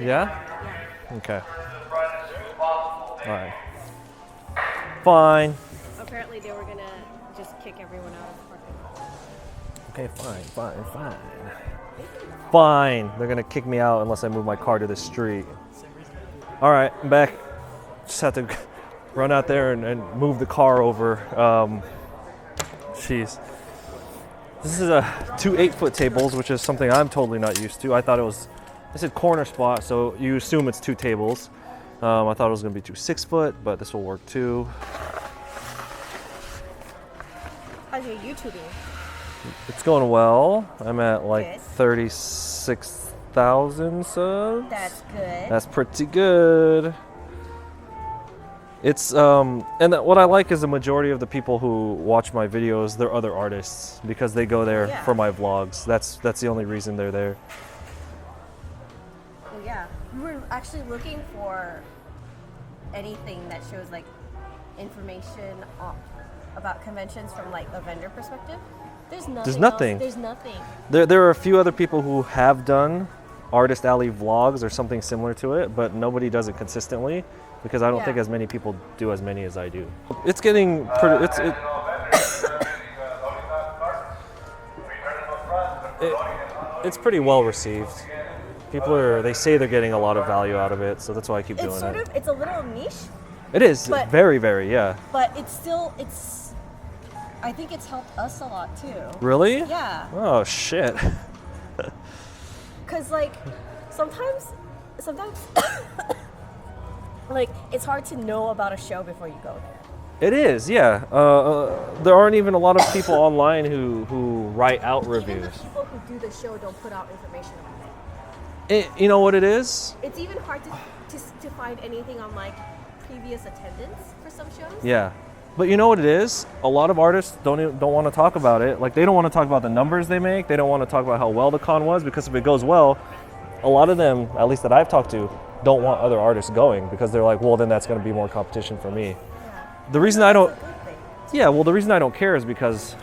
Yeah? Yeah. Okay. All right. Fine. Apparently they were gonna just kick everyone out of the parking lot. Okay, fine. Fine. They're gonna kick me out unless I move my car to the street. All right, I'm back. Just have to run out there and move the car over. Jeez. This is two 8-foot tables, which is something I'm totally not used to. I thought it said corner spot, so you assume it's 2 tables. I thought it was gonna be 2 6-foot, but this will work too. How's your YouTubing? It's going well. I'm at like 36,000 subs. That's good. That's pretty good. It's and what I like is the majority of the people who watch my videos, they're other artists because they go there for my vlogs. That's the only reason they're there. Well, yeah, we were actually looking for anything that shows like information about conventions from like a vendor perspective. There's nothing. There's nothing. There are a few other people who have done Artist Alley vlogs or something similar to it, but nobody does it consistently because I don't think as many people do as many as I do. It's getting pretty. It's pretty well received. They say they're getting a lot of value out of it, so that's why I keep doing it. It's a little niche. It is very, very, yeah. But I think it's helped us a lot too. Really? Yeah. Oh shit. Cause like sometimes like it's hard to know about a show before you go there. It is, yeah. There aren't even a lot of people online who write out reviews. Even the people who do the show don't put out information about You know what it is? It's even hard to find anything on like previous attendance for some shows. Yeah. But you know what it is? A lot of artists don't want to talk about it. Like they don't want to talk about the numbers they make. They don't want to talk about how well the con was because if it goes well, a lot of them, at least that I've talked to, don't want other artists going because they're like, well, then that's going to be more competition for me. Yeah. The reason I don't, the reason I don't care is because,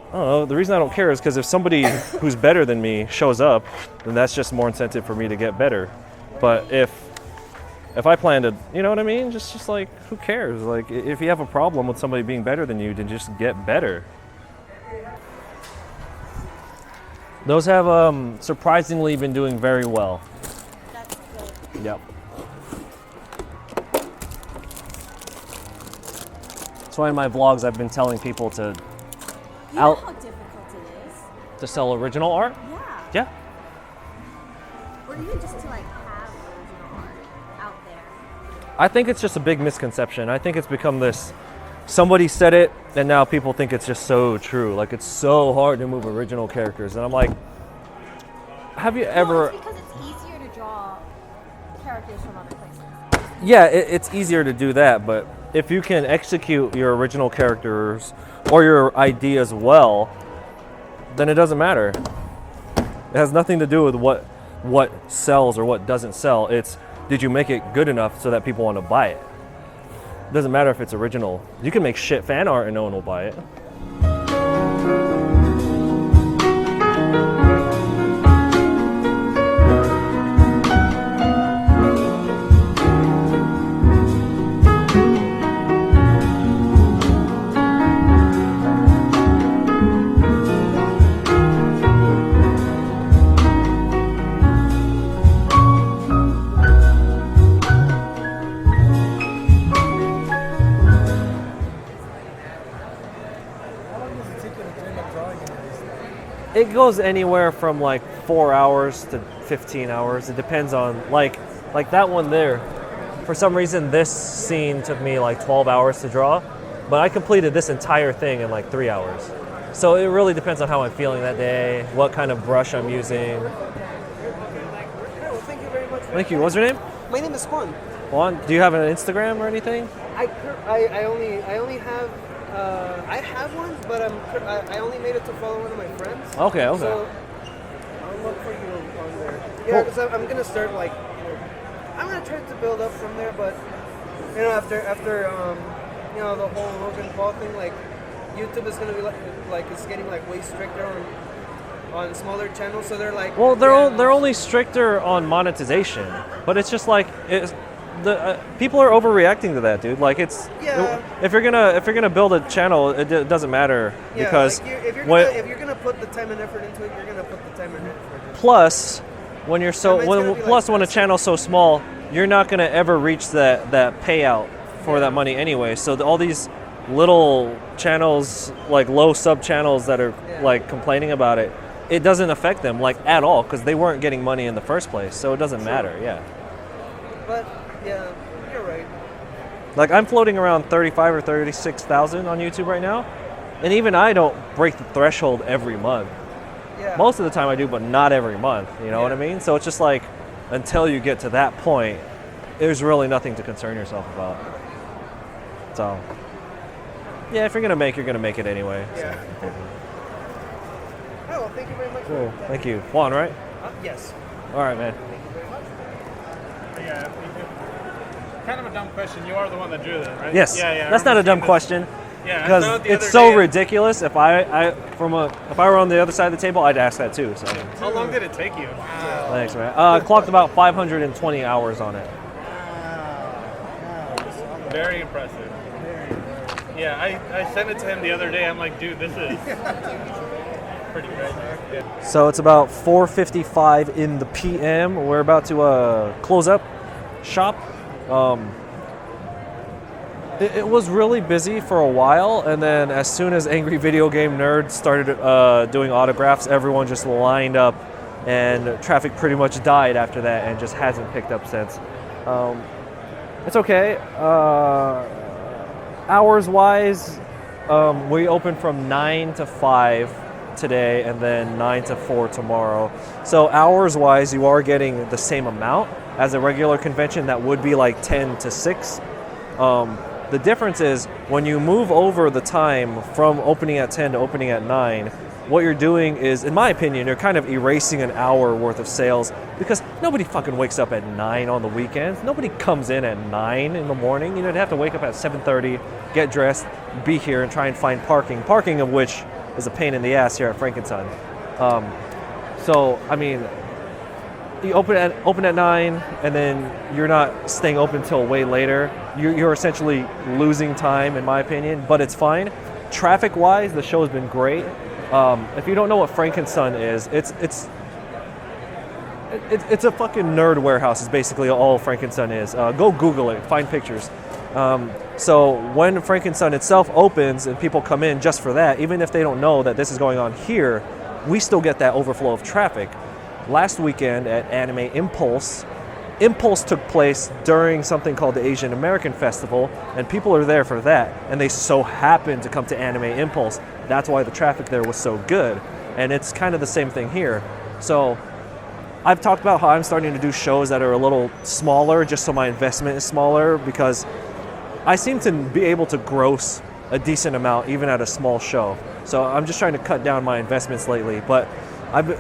I don't know, the reason I don't care is because if somebody who's better than me shows up, then that's just more incentive for me to get better. But if I plan to, you know what I mean? Just like, who cares? Like, if you have a problem with somebody being better than you, then just get better. Those have surprisingly been doing very well. That's good. Yep. That's why in my vlogs I've been telling people to You know how difficult it is? to sell original art. Yeah. Yeah. Or even just to like have original art out there. I think it's just a big misconception. I think it's become this, somebody said it and now people think it's just so true. Like it's so hard to move original characters. And I'm like, have you ever... It's because it's easier to draw characters from other places. Yeah, it's easier to do that, but if you can execute your original characters or your ideas well, then it doesn't matter. It has nothing to do with what sells or what doesn't sell. It's, did you make it good enough so that people want to buy it? It doesn't matter if it's original. You can make shit fan art and no one will buy it. It goes anywhere from like 4 hours to 15 hours. It depends on like that one there. For some reason, this scene took me like 12 hours to draw, but I completed this entire thing in like 3 hours. So it really depends on how I'm feeling that day, what kind of brush I'm using. Well, thank you very much. Thank you. What's your name? My name is Juan. Juan. Do you have an Instagram or anything? I only have I have one, but I only made it to follow one of my friends. Okay. So I'll look for you on there. Yeah, because I'm gonna start like I'm gonna try to build up from there, but you know after you know the whole Logan Paul thing, like YouTube is gonna be like it's getting like way stricter on smaller channels, so they're like. Well, they're only stricter on monetization, but it's just like people are overreacting to that, dude. Like if you're gonna build a channel, it doesn't matter because like if you're gonna put the time and effort into it, you're gonna put the time and effort into it. Plus, when when a channel's so small, you're not gonna ever reach that payout for that money anyway. So all these little channels, like low sub channels that are like complaining about it, it doesn't affect them like at all because they weren't getting money in the first place. So it doesn't matter. Yeah. But yeah, you're right. Like I'm floating around 35 or 36,000 on YouTube right now, and even I don't break the threshold every month. Yeah. Most of the time I do, but not every month. You know what I mean? So it's just like until you get to that point, there's really nothing to concern yourself about. So yeah, if you're gonna make it anyway. Yeah. So. Oh, well, thank you very much. Cool. Thank you, Juan. Right? Yes. All right, man. Thank you very much. Yeah. Kind of a dumb question. You are the one that drew that, right? Yes. Yeah. That's not a dumb question. Yeah. Because it's so ridiculous. If I were on the other side of the table, I'd ask that too. So. How long did it take you? Wow. Thanks, man. I clocked about 520 hours on it. Very impressive. Yeah, I sent it to him the other day. I'm like, dude, this is pretty great. Yeah. So it's about 4:55 in the PM. We're about to close up shop. It was really busy for a while, and then as soon as Angry Video Game Nerd started doing autographs, everyone just lined up, and traffic pretty much died after that and just hasn't picked up since. It's okay. Hours-wise, we open from 9 to 5 today and then 9 to 4 tomorrow. So hours-wise, you are getting the same amount as a regular convention that would be like 10 to 6. The difference is when you move over the time from opening at 10 to opening at 9, what you're doing is, in my opinion, you're kind of erasing an hour worth of sales because nobody fucking wakes up at 9 on the weekends. Nobody comes in at 9 in the morning. You know, they have to wake up at 7:30, get dressed, be here, and try and find parking. Parking of which is a pain in the ass here at Frankenson. So, I mean, you open at 9, and then you're not staying open till way later. You're essentially losing time, in my opinion, but it's fine. Traffic-wise, the show's been great. If you don't know what Frankenson is, it's a fucking nerd warehouse. Is basically all Frankenson is. Go Google it, find pictures. So when Frankenson itself opens and people come in just for that, even if they don't know that this is going on here, we still get that overflow of traffic. Last weekend at Anime Impulse took place during something called the Asian American Festival, and people are there for that, and they so happen to come to Anime Impulse. That's why the traffic there was so good, and it's kind of the same thing here. So I've talked about how I'm starting to do shows that are a little smaller just so my investment is smaller, because I seem to be able to gross a decent amount even at a small show. So I'm just trying to cut down my investments lately, but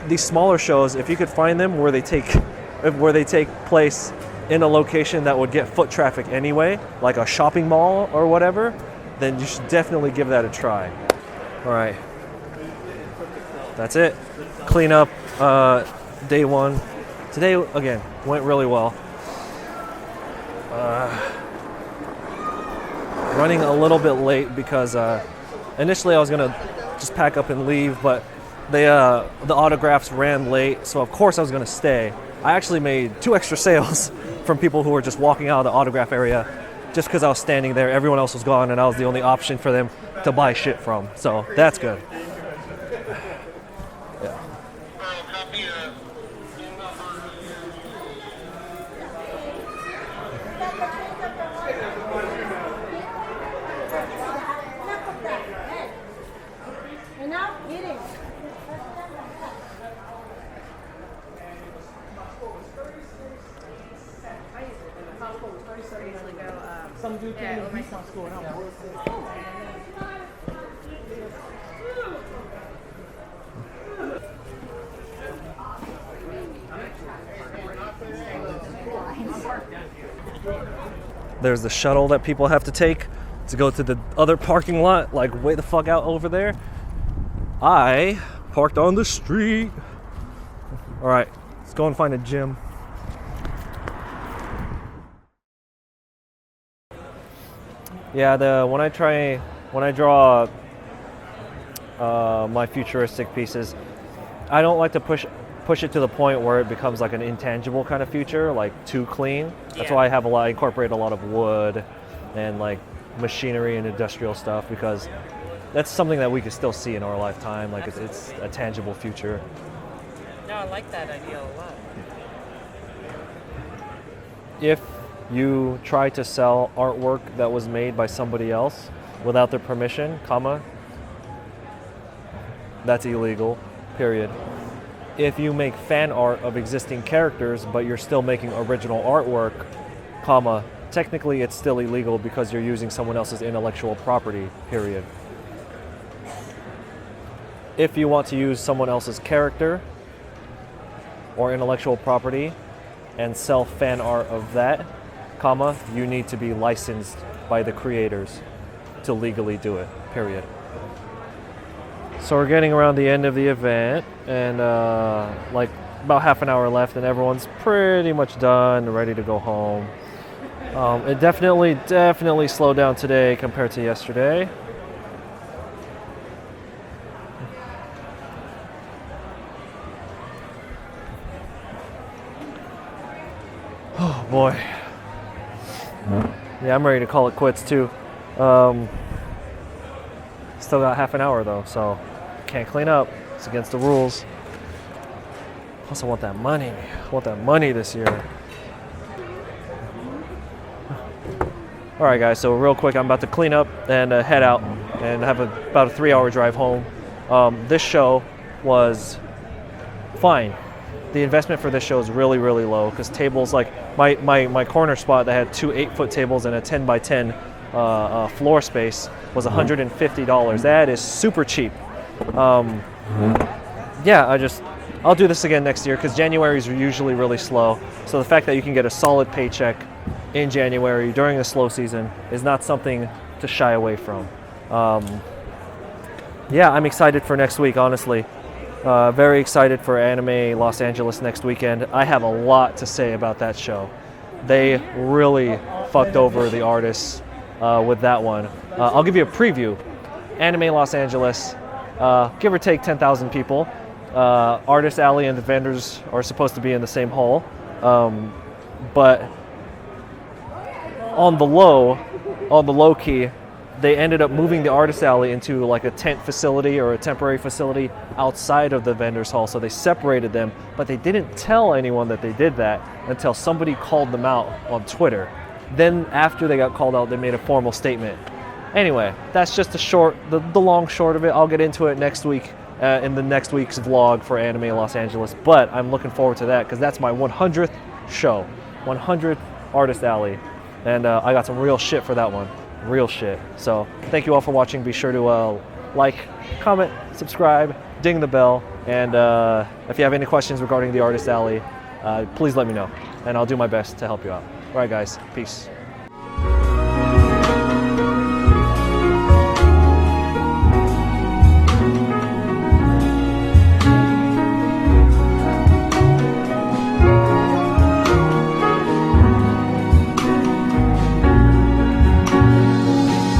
these smaller shows, if you could find them where they take place in a location that would get foot traffic anyway, like a shopping mall or whatever, then you should definitely give that a try. All right, that's it. Clean up day one. Today, again, went really well. Running a little bit late because initially I was gonna just pack up and leave, but the autographs ran late, so of course I was gonna stay. I actually made 2 extra sales from people who were just walking out of the autograph area just because I was standing there. Everyone else was gone, and I was the only option for them to buy shit from. So that's good. Yeah. There's the shuttle that people have to take to go to the other parking lot, like way the fuck out over there. I parked on the street. All right, let's go and find a gym. Yeah, when I draw my futuristic pieces, I don't like to push it to the point where it becomes like an intangible kind of future, like too clean. That's why I incorporate a lot of wood and like machinery and industrial stuff, because that's something that we can still see in our lifetime. Like it's a tangible future. No, I like that idea a lot. If you try to sell artwork that was made by somebody else without their permission, that's illegal, period. If you make fan art of existing characters, but you're still making original artwork, technically it's still illegal because you're using someone else's intellectual property, period. If you want to use someone else's character or intellectual property and sell fan art of that, you need to be licensed by the creators to legally do it, period. So we're getting around the end of the event, and like about half an hour left, and everyone's pretty much done, ready to go home. It definitely slowed down today compared to yesterday. Oh boy. Yeah, I'm ready to call it quits too. Still got half an hour though, so can't clean up. It's against the rules. Plus, I want that money. I want that money this year. All right, guys. So real quick, I'm about to clean up and head out, and have about a 3-hour drive home. This show was fine. The investment for this show is really, really low, because tables, like my corner spot that had 2 8-foot tables and a 10 by 10 floor space was $150. That is super cheap. Yeah, I'll do this again next year, because Januaries are usually really slow. So the fact that you can get a solid paycheck in January during the slow season is not something to shy away from. Yeah, I'm excited for next week, honestly. Very excited for Anime Los Angeles next weekend. I have a lot to say about that show. They really fucked over the artists with that one. I'll give you a preview. Anime Los Angeles, give or take 10,000 people. Artist Alley and the vendors are supposed to be in the same hall. But on the low key, they ended up moving the Artist Alley into like a tent facility or a temporary facility outside of the vendors hall. So they separated them, but they didn't tell anyone that they did that until somebody called them out on Twitter. Then after they got called out, they made a formal statement. Anyway, that's just the long short of it. I'll get into it next week in the next week's vlog for Anime Los Angeles, but I'm looking forward to that, because that's my 100th show, 100th Artist Alley, and I got some real shit for that one. Real shit. So thank you all for watching. Be sure to like, comment, subscribe, ding the bell, and if you have any questions regarding the Artist Alley, please let me know, and I'll do my best to help you out. All right, guys. Peace.